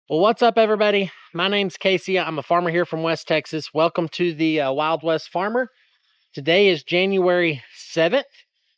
Well, what's up, everybody? My name's Casey. I'm a farmer here from West Texas. Welcome to the Wild West Farmer. Today is January 7th,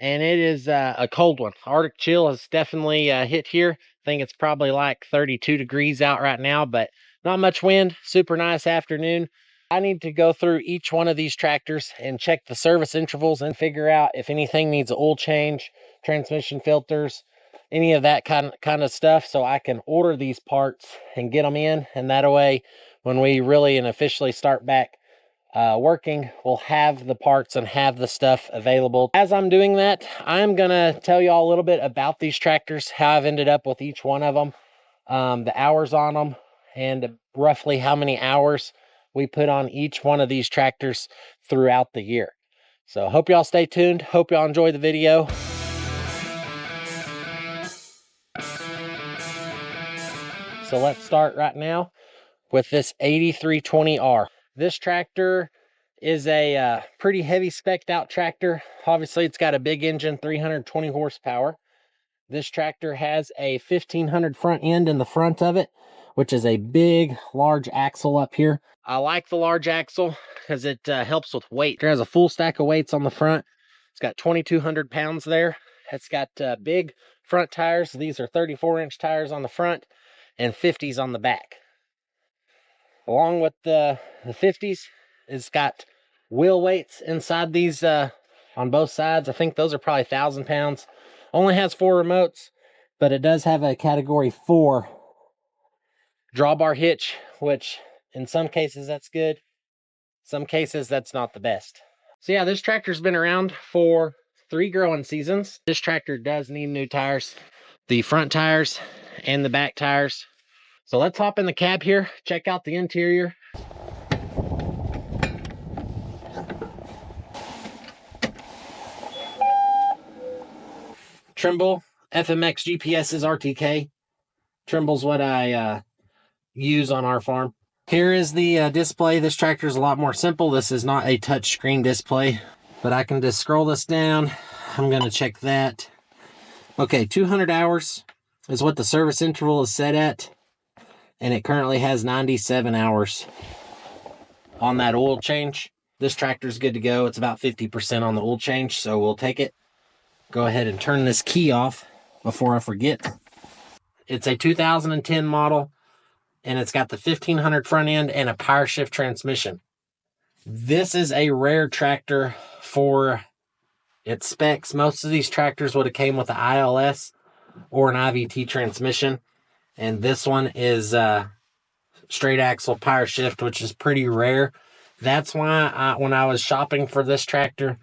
and it is a cold one. Arctic chill has definitely hit here. I think it's probably like 32 degrees out right now, but not much wind. Super nice afternoon. I need to go through each one of these tractors and check the service intervals and figure out if anything needs an oil change, transmission filters, any of that kind of stuff, so I can order these parts and get them in, and that way when we really and officially start back working, we'll have the parts and have the stuff available. As I'm doing that, I'm gonna tell you all a little bit about these tractors, how I've ended up with each one of them, the hours on them, and roughly how many hours we put on each one of these tractors throughout the year. So hope y'all stay tuned. Hope y'all enjoy the video. So let's start right now with this 8320R. This tractor is a pretty heavy spec'd out tractor. Obviously, it's got a big engine, 320 horsepower. This tractor has a 1500 front end in the front of it, which is a big, large axle up here. I like the large axle because it helps with weight. It has a full stack of weights on the front. It's got 2,200 pounds there. It's got big front tires. These are 34-inch tires on the front and 50s on the back. Along with the 50s, it's got wheel weights inside these on both sides. I think those are probably 1,000 pounds. Only has 4 remotes, but it does have a category 4 drawbar hitch, which in some cases that's good. Some cases that's not the best. So yeah, this tractor's been around for 3 growing seasons. This tractor does need new tires, the front tires and the back tires. So let's hop in the cab here, check out the interior. Trimble FMX GPS is RTK. Trimble's what I use on our farm. Here is the display. This tractor is a lot more simple. This is not a touch screen display, but I can just scroll this down. I'm going to check that. Okay, 200 hours is what the service interval is set at, and it currently has 97 hours on that oil change. This tractor is good to go. It's about 50% on the oil change, so we'll take it. Go ahead and turn this key off before I forget. It's a 2010 model, and it's got the 1500 front end and a power shift transmission. This is a rare tractor for its specs. Most of these tractors would have came with an ILS or an IVT transmission, and this one is straight axle power shift, which is pretty rare. That's why when I was shopping for this tractor,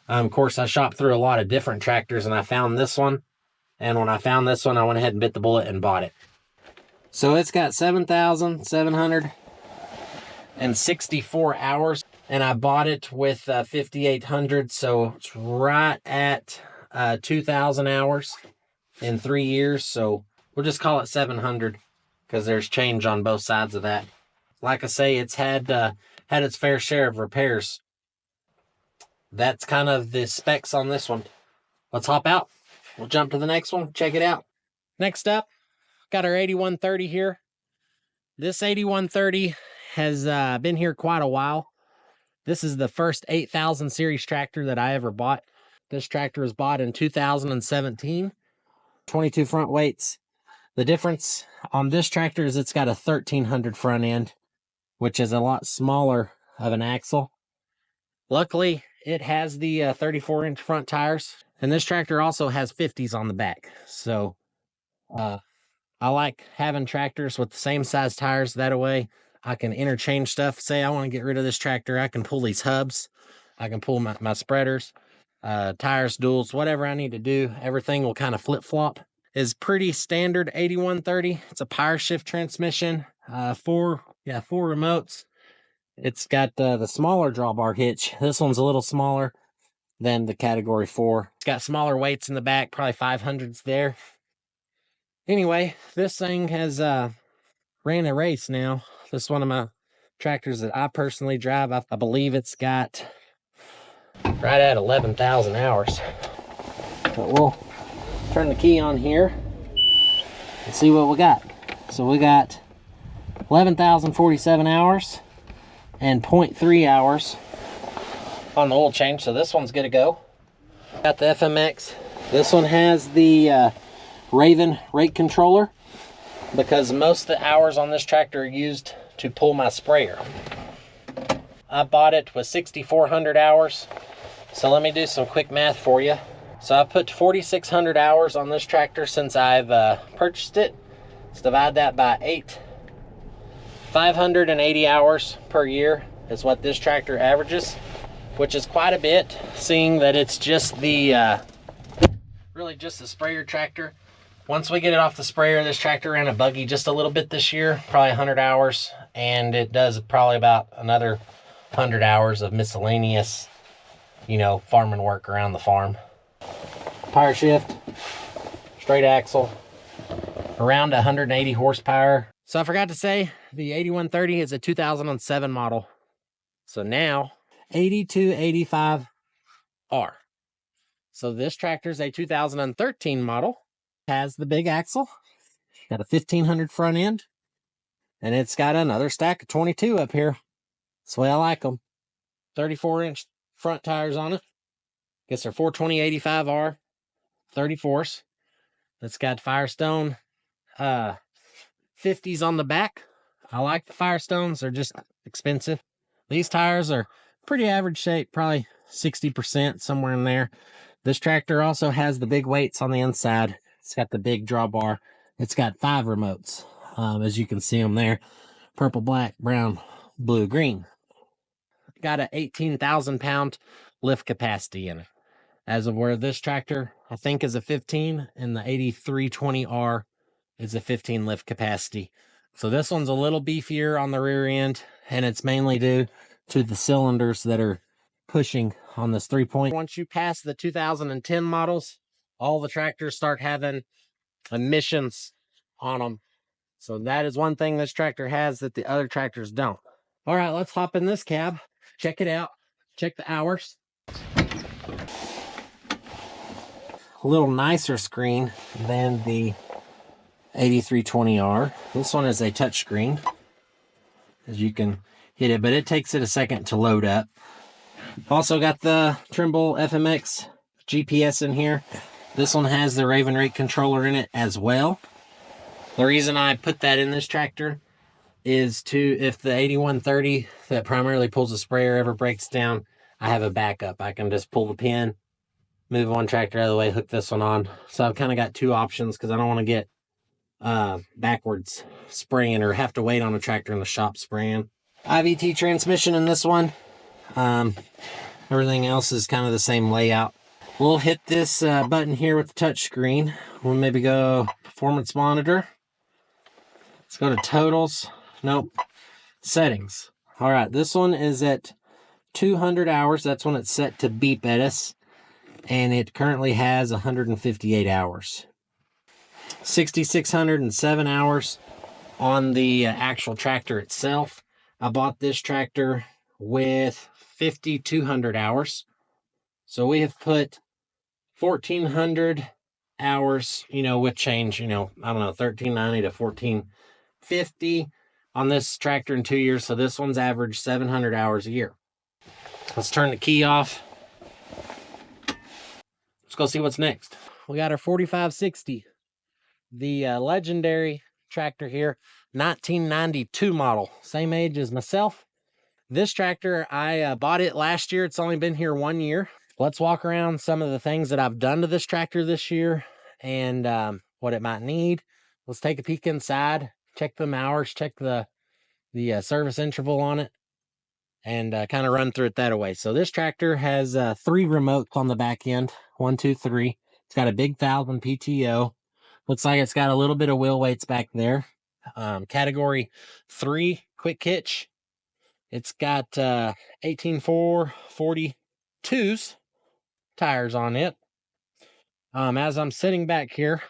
of course, I shopped through a lot of different tractors, and I found this one. And when I found this one, I went ahead and bit the bullet and bought it. So it's got 7,764 hours, and I bought it with 5,800, so it's right at 2,000 hours in 3 years. So we'll just call it 700 because there's change on both sides of that. Like I say, it's had its fair share of repairs. That's kind of the specs on this one. Let's hop out. We'll jump to the next one. Check it out. Next up, got our 8130 here. This 8130 has been here quite a while. This is the first 8000 series tractor that I ever bought. This tractor was bought in 2017. 22 front weights. The difference on this tractor is it's got a 1300 front end, which is a lot smaller of an axle. Luckily, it has the 34-inch front tires, and this tractor also has 50s on the back. So I like having tractors with the same size tires. That way I can interchange stuff. Say I want to get rid of this tractor, I can pull these hubs. I can pull my spreaders, tires, duals, whatever I need to do. Everything will kind of flip-flop. Is pretty standard 8130. It's a power shift transmission, 4 remotes. It's got the smaller drawbar hitch. This one's a little smaller than the category 4. It's got smaller weights in the back, probably 500s there. Anyway, this thing has ran a race now. This is one of my tractors that I personally drive. I believe it's got right at 11,000 hours. But we'll turn the key on here and see what we got. So we got 11,047 hours and 0.3 hours on the oil change. So this one's good to go. Got the FMX. This one has the Raven rate controller because most of the hours on this tractor are used to pull my sprayer. I bought it with 6,400 hours. So let me do some quick math for you. So I put 4,600 hours on this tractor since I've purchased it. Let's divide that by 8. 580 hours per year is what this tractor averages, which is quite a bit, seeing that it's just the, really just the sprayer tractor. Once we get it off the sprayer, this tractor ran a buggy just a little bit this year, probably 100 hours, and it does probably about another 100 hours of miscellaneous, you know, farming work around the farm. Power shift, straight axle, around 180 horsepower. So I forgot to say, the 8130 is a 2007 model. So now, 8285R. So this tractor is a 2013 model. Has the big axle, got a 1500 front end, and it's got another stack of 22 up here. That's the way I like them. 34-inch front tires on it. Guess they're 420/85R 34s. It's got Firestone 50s on the back. I like the Firestones. They're just expensive. These tires are pretty average shape, probably 60%, somewhere in there. This tractor also has the big weights on the inside. It's got the big drawbar. It's got 5 remotes, as you can see them there. Purple, black, brown, blue, green. Got a 18,000 pound lift capacity in it. As of where this tractor, I think, is a 15, and the 8320R is a 15 lift capacity. So this one's a little beefier on the rear end, and it's mainly due to the cylinders that are pushing on this 3-point. Once you pass the 2010 models, all the tractors start having emissions on them. So that is one thing this tractor has that the other tractors don't. All right, let's hop in this cab, check it out, check the hours. A little nicer screen than the 8320R. This one is a touch screen, as you can hit it, but it takes it a second to load up. Also got the Trimble FMX GPS in here. This one has the Raven rate controller in it as well. The reason I put that in this tractor is to, if the 8130 that primarily pulls the sprayer ever breaks down, I have a backup. I can just pull the pin, move one tractor out of the way, hook this one on. So I've kind of got 2 options because I don't want to get backwards spraying or have to wait on a tractor in the shop spraying. IVT transmission in this one. Everything else is kind of the same layout. We'll hit this button here with the touch screen. We'll maybe go performance monitor. Let's go to totals. Nope. Settings. All right, this one is at 200 hours. That's when it's set to beep at us. And it currently has 158 hours. 6,607 hours on the actual tractor itself. I bought this tractor with 5,200 hours. So we have put 1,400 hours, you know, with change, you know, I don't know, 1,390 to 1,450 on this tractor in 2 years. So this one's averaged 700 hours a year. Let's turn the key off. Let's go see what's next. We got our 4560, the legendary tractor here, 1992 model, same age as myself. This tractor, I bought it last year. It's only been here 1 year. Let's walk around some of the things that I've done to this tractor this year and what it might need. Let's take a peek inside, check the hours, check the service interval on it, and kind of run through it that way. So this tractor has 3 remotes on the back end. 1, 2, 3. It's got a big 1000 PTO. Looks like it's got a little bit of wheel weights back there. Category 3 quick hitch. It's got 18.4 42s tires on it. As I'm sitting back here,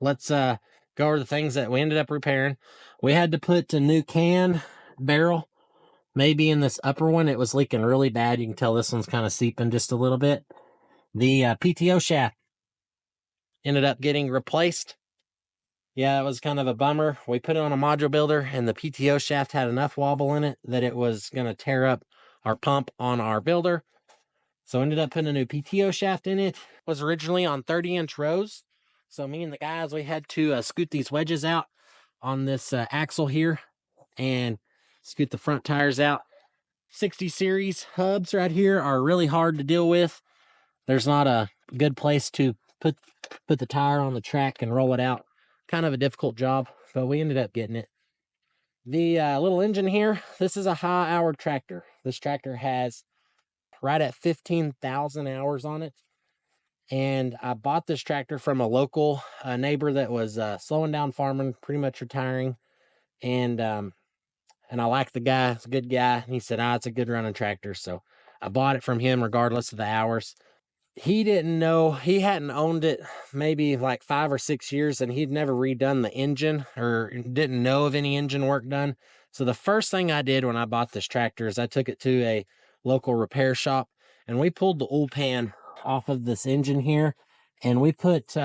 let's go over the things that we ended up repairing. We had to put a new can barrel. Maybe in this upper one, it was leaking really bad. You can tell this one's kind of seeping just a little bit. The PTO shaft ended up getting replaced. Yeah, it was kind of a bummer. We put it on a module builder, and the PTO shaft had enough wobble in it that it was going to tear up our pump on our builder. So ended up putting a new PTO shaft in it. It was originally on 30-inch rows. So me and the guys, we had to scoot these wedges out on this axle here and scoot the front tires out. 60 series hubs right here are really hard to deal with. There's not a good place to put the tire on the track and roll it out. Kind of a difficult job, but we ended up getting it. The little engine here, this is a high-hour tractor. This tractor has right at 15,000 hours on it. And I bought this tractor from a local neighbor that was slowing down farming, pretty much retiring. And I like the guy. It's a good guy. And he said, it's a good running tractor. So I bought it from him regardless of the hours. He didn't know, he hadn't owned it maybe like 5 or 6 years, and he'd never redone the engine or didn't know of any engine work done. So the first thing I did when I bought this tractor is I took it to a local repair shop, and we pulled the oil pan off of this engine here, and we put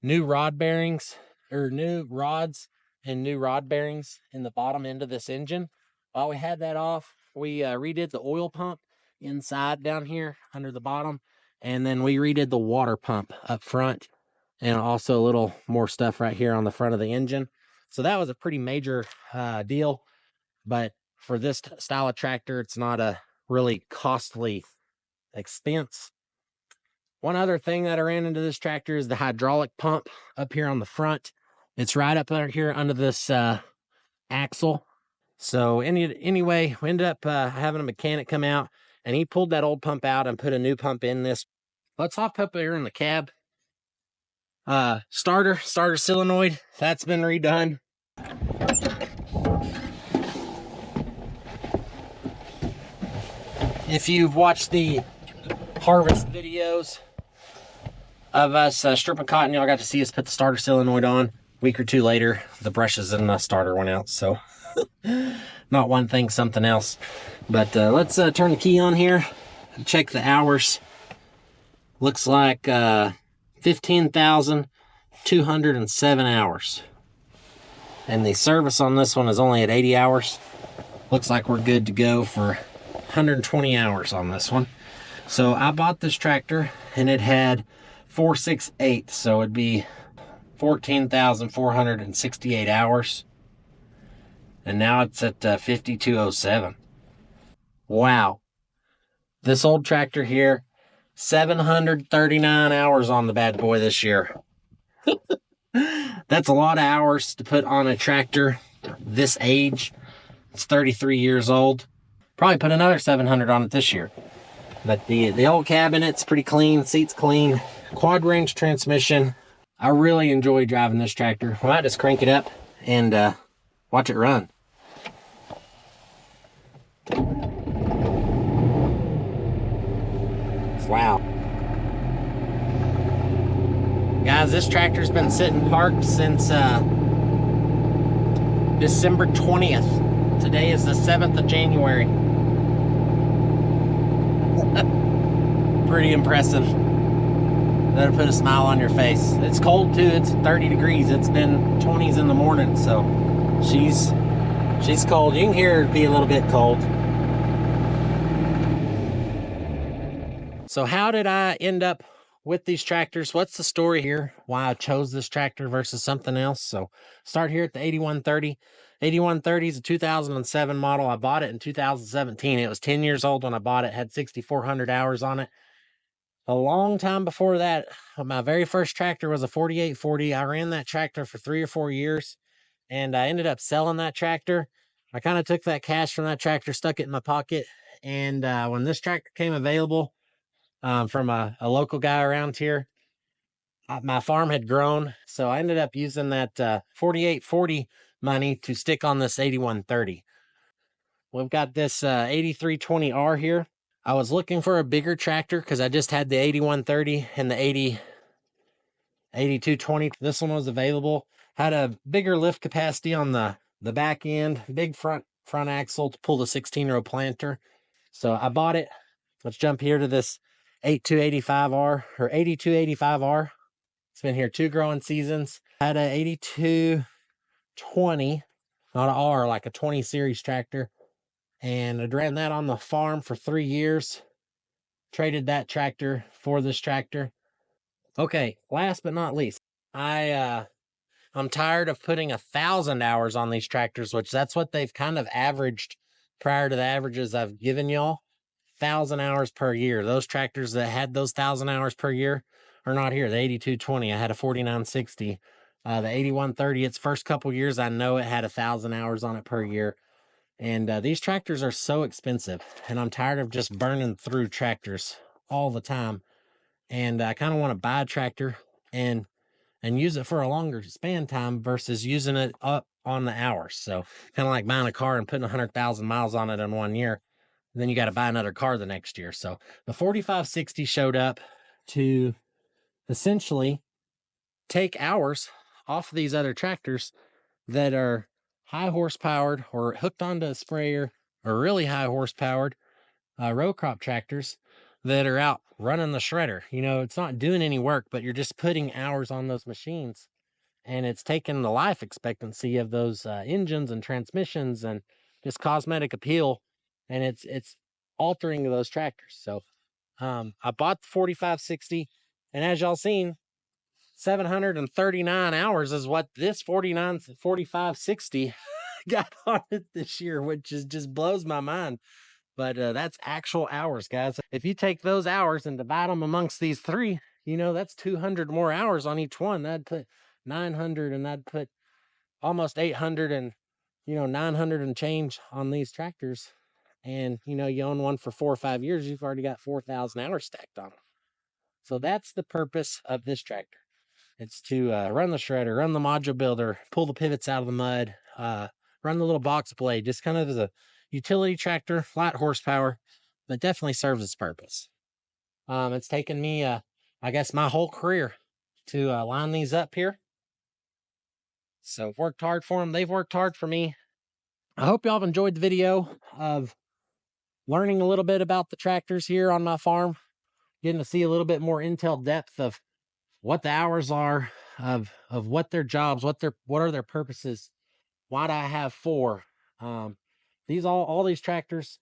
new rod bearings or new rods and new rod bearings in the bottom end of this engine. While we had that off, we redid the oil pump inside down here under the bottom. And then we redid the water pump up front, and also a little more stuff right here on the front of the engine. So that was a pretty major deal. But for this style of tractor, it's not a really costly expense. One other thing that I ran into this tractor is the hydraulic pump up here on the front. It's right up here under this axle. So anyway, we ended up having a mechanic come out, and he pulled that old pump out and put a new pump in this. Let's hop up here in the cab. Starter solenoid, that's been redone. If you've watched the harvest videos of us stripping cotton, y'all got to see us put the starter solenoid on. A week or two later, the brushes and the starter went out. So not one thing, something else. But let's turn the key on here and check the hours. Looks like 15,207 hours. And the service on this one is only at 80 hours. Looks like we're good to go for 120 hours on this one. So I bought this tractor and it had 468, so it'd be 14,468 hours. And now it's at 5207. Wow. This old tractor here, 739 hours on the bad boy this year. That's a lot of hours to put on a tractor this age. It's 33 years old. Probably put another 700 on it this year. But the old cabinet's pretty clean, seats clean, quad range transmission. I really enjoy driving this tractor. I might just crank it up and watch it run. Wow. Guys, this tractor's been sitting parked since December 20th. Today is the 7th of January. Pretty impressive. That'll put a smile on your face. It's cold too. It's 30 degrees. It's been 20s in the morning, so she's cold. You can hear her be a little bit cold. So how did I end up with these tractors? What's the story here? Why I chose this tractor versus something else? So start here at the 8130. 8130 is a 2007 model. I bought it in 2017. It was 10 years old when I bought it. Had 6,400 hours on it. A long time before that, my very first tractor was a 4840. I ran that tractor for 3 or 4 years, and I ended up selling that tractor. I kind of took that cash from that tractor, stuck it in my pocket, and when this tractor came available from a local guy around here, my farm had grown, so I ended up using that 4840 money to stick on this 8130. We've got this 8320R here. I was looking for a bigger tractor because I just had the 8130 and the 8220. This one was available. Had a bigger lift capacity on the back end, big front axle to pull the 16-row planter. So I bought it. Let's jump here to this 8285R or 8285R. It's been here 2 growing seasons. I had a 8220, not an R, like a 20 series tractor. And I ran that on the farm for 3 years. Traded that tractor for this tractor. Okay, last but not least, I'm tired of putting 1,000 hours on these tractors, which that's what they've kind of averaged prior to the averages I've given y'all. 1,000 hours per year. Those tractors that had those 1,000 hours per year are not here. The 8220, I had a 4960. The 8130, its first couple years, I know it had 1,000 hours on it per year. And these tractors are so expensive, and I'm tired of just burning through tractors all the time. And I kind of want to buy a tractor and use it for a longer span time versus using it up on the hours. So kind of like buying a car and putting 100,000 miles on it in 1 year. Then you got to buy another car the next year. So the 4560 showed up to essentially take hours off of these other tractors that are high horsepowered or hooked onto a sprayer or really high horsepowered row crop tractors that are out running the shredder. You know, it's not doing any work, but you're just putting hours on those machines, and it's taking the life expectancy of those engines and transmissions and just cosmetic appeal, and it's altering those tractors. So I bought the 4560, and as y'all seen, 739 hours is what this 4560 got on it this year, which is just blows my mind. But that's actual hours, guys. If you take those hours and divide them amongst these three, you know, that's 200 more hours on each one. That'd put 900, and that'd put almost 800 and, 900 and change on these tractors. And, you own one for 4 or 5 years, you've already got 4,000 hours stacked on them. So that's the purpose of this tractor. It's to run the shredder, run the module builder, pull the pivots out of the mud, run the little box blade, just kind of as a utility tractor, flat horsepower, but definitely serves its purpose. It's taken me, I guess, my whole career to line these up here. So I've worked hard for them. They've worked hard for me. I hope y'all have enjoyed the video of learning a little bit about the tractors here on my farm, getting to see a little bit more intel depth of what the hours are, of what their jobs, what are their purposes, why do I have 4. These all these tractors,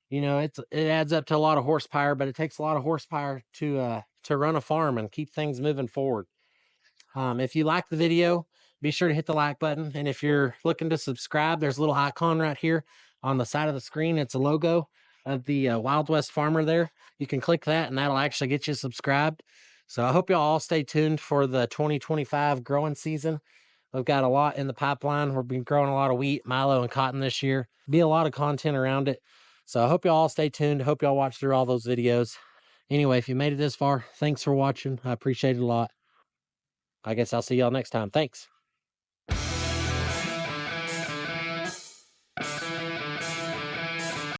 it adds up to a lot of horsepower, but it takes a lot of horsepower to run a farm and keep things moving forward. If you like the video, be sure to hit the like button. And if you're looking to subscribe, there's a little icon right here on the side of the screen. It's a logo of the Wild West Farmer there. You can click that and that'll actually get you subscribed. So I hope y'all all stay tuned for the 2025 growing season. We've got a lot in the pipeline. We've been growing a lot of wheat, milo, and cotton this year. Be a lot of content around it. So I hope y'all all stay tuned. I hope y'all watch through all those videos. Anyway, if you made it this far, thanks for watching. I appreciate it a lot. I guess I'll see y'all next time. Thanks.